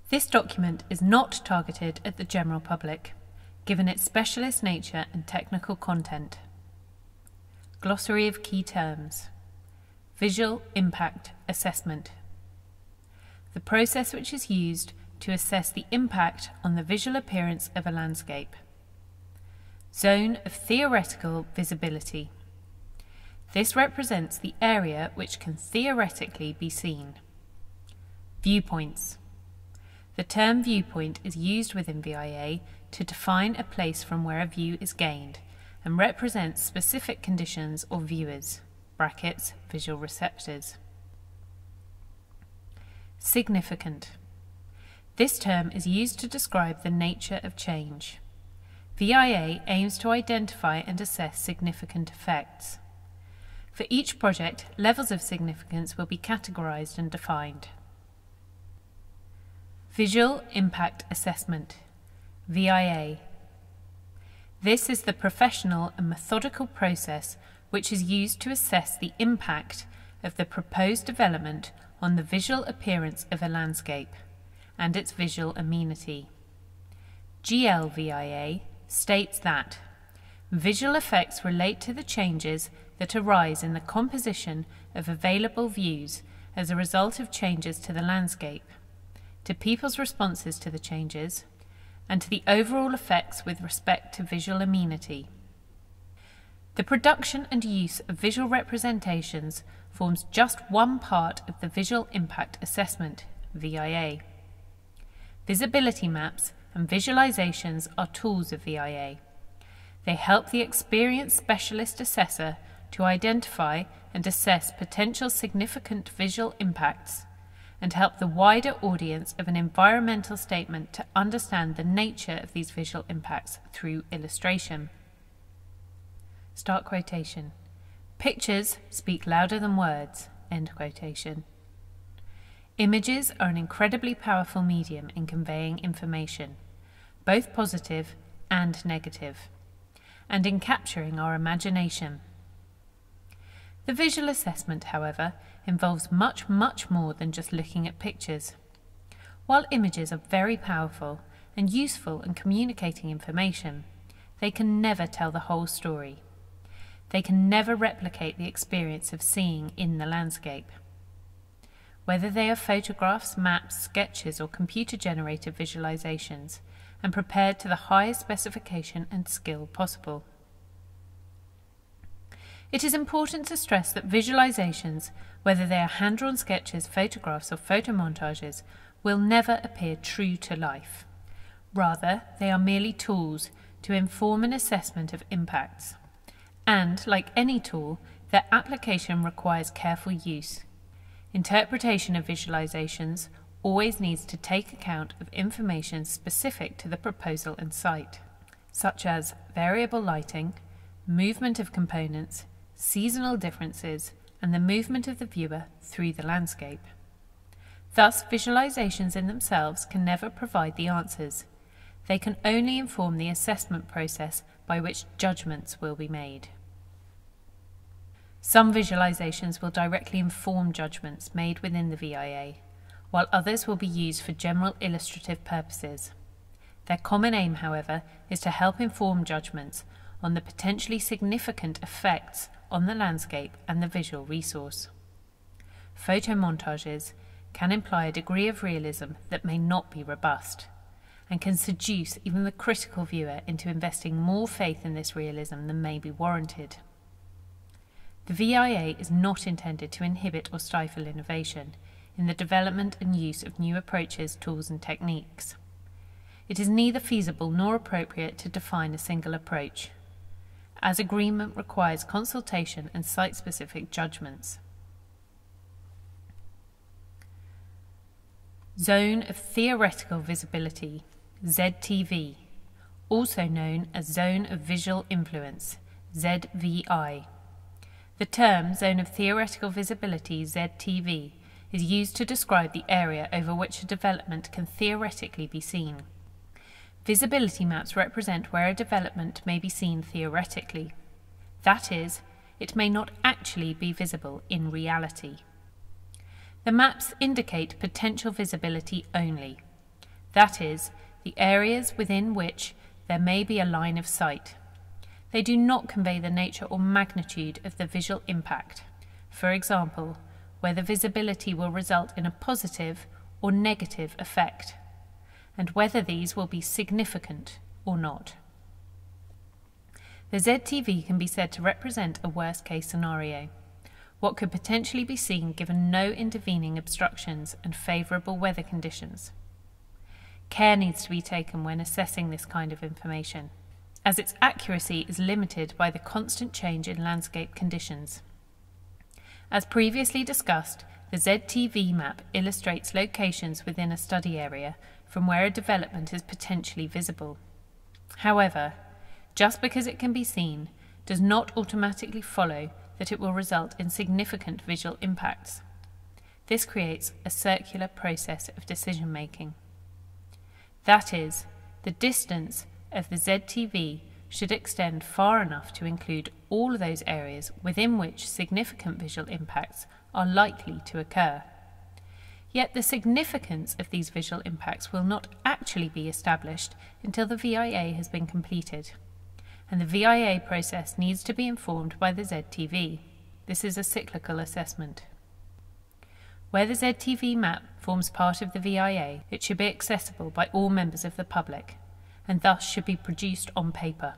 This document is not targeted at the general public, given its specialist nature and technical content. Glossary of key terms. Visual impact assessment. The process which is used to assess the impact on the visual appearance of a landscape. Zone of theoretical visibility. This represents the area which can theoretically be seen. Viewpoints. The term viewpoint is used within VIA to define a place from where a view is gained and represents specific conditions or viewers (brackets, visual receptors). Significant. This term is used to describe the nature of change. VIA aims to identify and assess significant effects. For each project, levels of significance will be categorized and defined. Visual Impact Assessment, VIA. This is the professional and methodical process which is used to assess the impact of the proposed development on the visual appearance of a landscape and its visual amenity. GLVIA states that visual effects relate to the changes that arise in the composition of available views as a result of changes to the landscape, to people's responses to the changes, and to the overall effects with respect to visual amenity. The production and use of visual representations forms just one part of the Visual Impact Assessment, VIA. Visibility maps and visualizations are tools of VIA. They help the experienced specialist assessor to identify and assess potential significant visual impacts and help the wider audience of an environmental statement to understand the nature of these visual impacts through illustration. Start quotation. Pictures speak louder than words. End quotation. Images are an incredibly powerful medium in conveying information, both positive and negative, and in capturing our imagination. The visual assessment, however, involves much more than just looking at pictures. While images are very powerful and useful in communicating information, they can never tell the whole story. They can never replicate the experience of seeing in the landscape. Whether they are photographs, maps, sketches, or computer-generated visualizations, and prepared to the highest specification and skill possible. It is important to stress that visualizations, whether they are hand-drawn sketches, photographs, or photomontages, will never appear true to life. Rather, they are merely tools to inform an assessment of impacts. And, like any tool, their application requires careful use. Interpretation of visualizations always needs to take account of information specific to the proposal and site, such as variable lighting, movement of components, seasonal differences, and the movement of the viewer through the landscape. Thus, visualizations in themselves can never provide the answers. They can only inform the assessment process by which judgments will be made. Some visualizations will directly inform judgments made within the VIA, while others will be used for general illustrative purposes. Their common aim, however, is to help inform judgments on the potentially significant effects on the landscape and the visual resource. Photomontages can imply a degree of realism that may not be robust, and can seduce even the critical viewer into investing more faith in this realism than may be warranted. The VIA is not intended to inhibit or stifle innovation in the development and use of new approaches, tools, and techniques. It is neither feasible nor appropriate to define a single approach, as agreement requires consultation and site-specific judgments. Zone of Theoretical Visibility, ZTV, also known as Zone of Visual Influence, ZVI. The term Zone of Theoretical Visibility, ZTV, is used to describe the area over which a development can theoretically be seen. Visibility maps represent where a development may be seen theoretically. That is, it may not actually be visible in reality. The maps indicate potential visibility only. that is, the areas within which there may be a line of sight. They do not convey the nature or magnitude of the visual impact. For example, whether visibility will result in a positive or negative effect, and whether these will be significant or not. The ZTV can be said to represent a worst-case scenario, what could potentially be seen given no intervening obstructions and favourable weather conditions. Care needs to be taken when assessing this kind of information, as its accuracy is limited by the constant change in landscape conditions. As previously discussed, the ZTV map illustrates locations within a study area from where a development is potentially visible. However, just because it can be seen does not automatically follow that it will result in significant visual impacts. This creates a circular process of decision-making. That is, the distance of the ZTV should extend far enough to include all of those areas within which significant visual impacts are likely to occur. Yet the significance of these visual impacts will not actually be established until the VIA has been completed, and the VIA process needs to be informed by the ZTV. This is a cyclical assessment. Where the ZTV map forms part of the VIA, it should be accessible by all members of the public, and thus should be produced on paper.